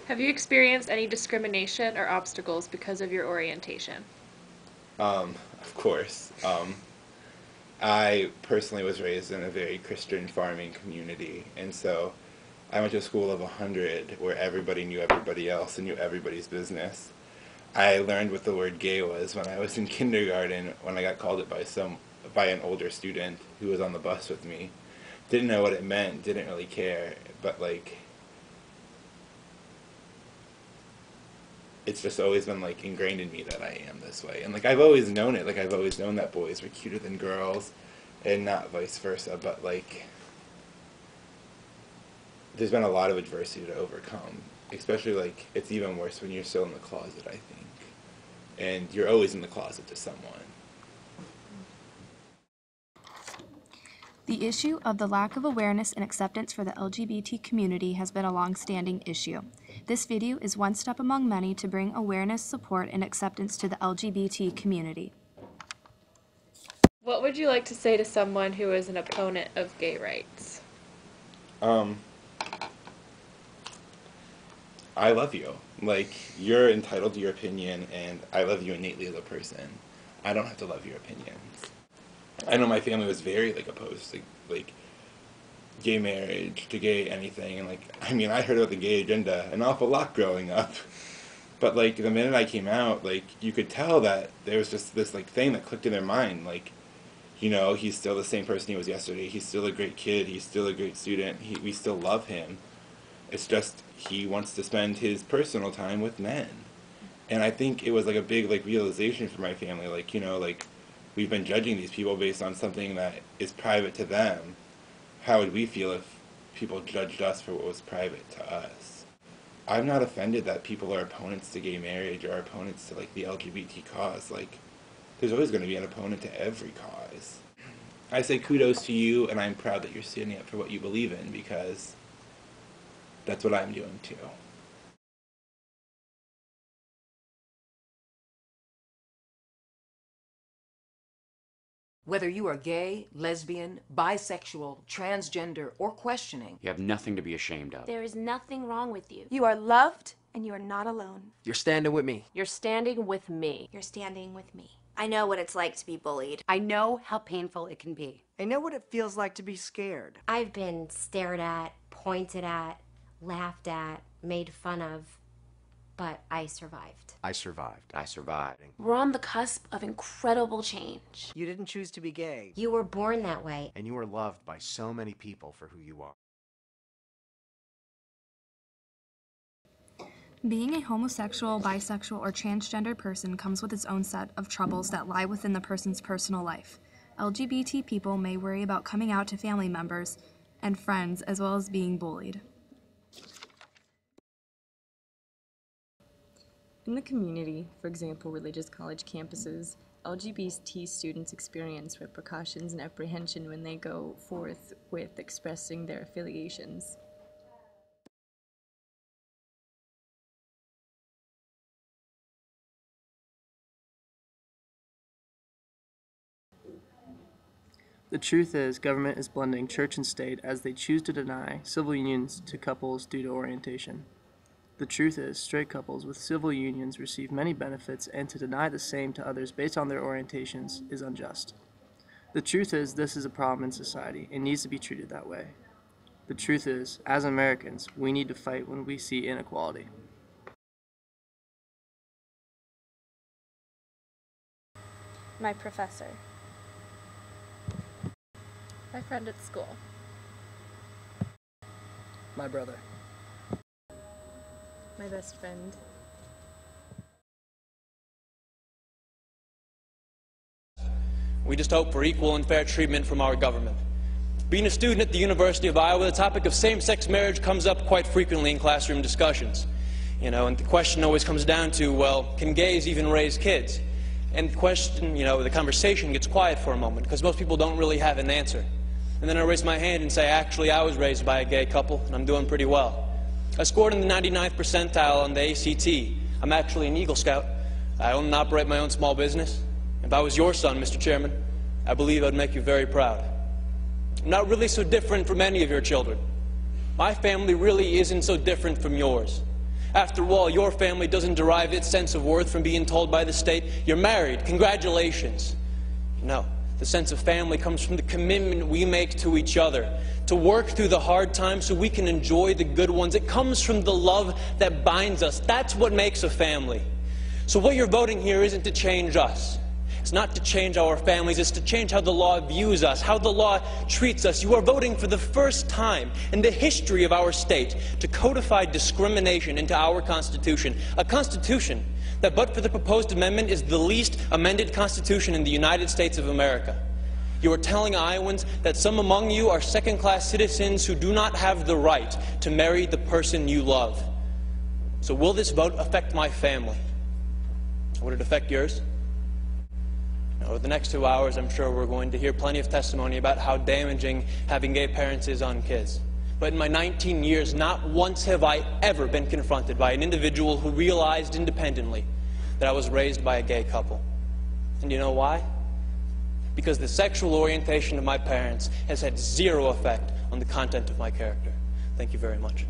Have you experienced any discrimination or obstacles because of your orientation? Of course. I personally was raised in a very Christian farming community, and so I went to a school of 100 where everybody knew everybody else and knew everybody's business. I learned what the word gay was when I was in kindergarten when I got called it by an older student who was on the bus with me. Didn't know what it meant, didn't really care, but like it's just always been like ingrained in me that I am this way. And like I've always known it. Like I've always known that boys were cuter than girls and not vice versa, but like there's been a lot of adversity to overcome. Especially like it's even worse when you're still in the closet, I think. And you're always in the closet to someone. The issue of the lack of awareness and acceptance for the LGBT community has been a long-standing issue. This video is one step among many to bring awareness, support, and acceptance to the LGBT community. What would you like to say to someone who is an opponent of gay rights? I love you. Like, you're entitled to your opinion, and I love you innately as a person. I don't have to love your opinions. I know my family was very, like, opposed to, like, gay marriage, to gay anything, and, like, I mean, I heard about the gay agenda an awful lot growing up. But, like, the minute I came out, like, you could tell that there was just this, like, thing that clicked in their mind, like, you know, he's still the same person he was yesterday, he's still a great kid, he's still a great student, we still love him. It's just he wants to spend his personal time with men. And I think it was like a big like realization for my family, like, you know, like we've been judging these people based on something that is private to them. How would we feel if people judged us for what was private to us? I'm not offended that people are opponents to gay marriage or opponents to like the LGBT cause. Like there's always going to be an opponent to every cause. I say kudos to you, and I'm proud that you're standing up for what you believe in, because that's what I'm doing too. Whether you are gay, lesbian, bisexual, transgender, or questioning, you have nothing to be ashamed of. There is nothing wrong with you. You are loved, and you are not alone. You're standing with me. You're standing with me. You're standing with me. I know what it's like to be bullied. I know how painful it can be. I know what it feels like to be scared. I've been stared at, pointed at, laughed at, made fun of, but I survived. I survived. I survived. We're on the cusp of incredible change. You didn't choose to be gay. You were born that way. And you were loved by so many people for who you are. Being a homosexual, bisexual, or transgender person comes with its own set of troubles that lie within the person's personal life. LGBT people may worry about coming out to family members and friends, as well as being bullied. In the community, for example, religious college campuses, LGBT students experience repercussions and apprehension when they go forth with expressing their affiliations. The truth is, government is blending church and state as they choose to deny civil unions to couples due to orientation. The truth is, straight couples with civil unions receive many benefits, and to deny the same to others based on their orientations is unjust. The truth is, this is a problem in society and needs to be treated that way. The truth is, as Americans, we need to fight when we see inequality. My professor. My friend at school. My brother. My best friend. We just hope for equal and fair treatment from our government. Being a student at the University of Iowa, the topic of same-sex marriage comes up quite frequently in classroom discussions. You know, and the question always comes down to, well, can gays even raise kids? And the question, you know, the conversation gets quiet for a moment because most people don't really have an answer. And then I raise my hand and say, actually, I was raised by a gay couple, and I'm doing pretty well. I scored in the 99th percentile on the ACT. I'm actually an Eagle Scout. I own and operate my own small business. If I was your son, Mr. Chairman, I believe I'd make you very proud. I'm not really so different from any of your children. My family really isn't so different from yours. After all, your family doesn't derive its sense of worth from being told by the state, "You're married, congratulations." No, the sense of family comes from the commitment we make to each other, to work through the hard times so we can enjoy the good ones. It comes from the love that binds us. That's what makes a family. So what you're voting here isn't to change us. It's not to change our families, it's to change how the law views us, how the law treats us. You are voting for the first time in the history of our state to codify discrimination into our Constitution. A Constitution that, but for the proposed amendment, is the least amended Constitution in the United States of America. You are telling Iowans that some among you are second-class citizens who do not have the right to marry the person you love. So will this vote affect my family? Would it affect yours? Over the next 2 hours, I'm sure we're going to hear plenty of testimony about how damaging having gay parents is on kids. But in my 19 years, not once have I ever been confronted by an individual who realized independently that I was raised by a gay couple. And you know why? Because the sexual orientation of my parents has had zero effect on the content of my character. Thank you very much.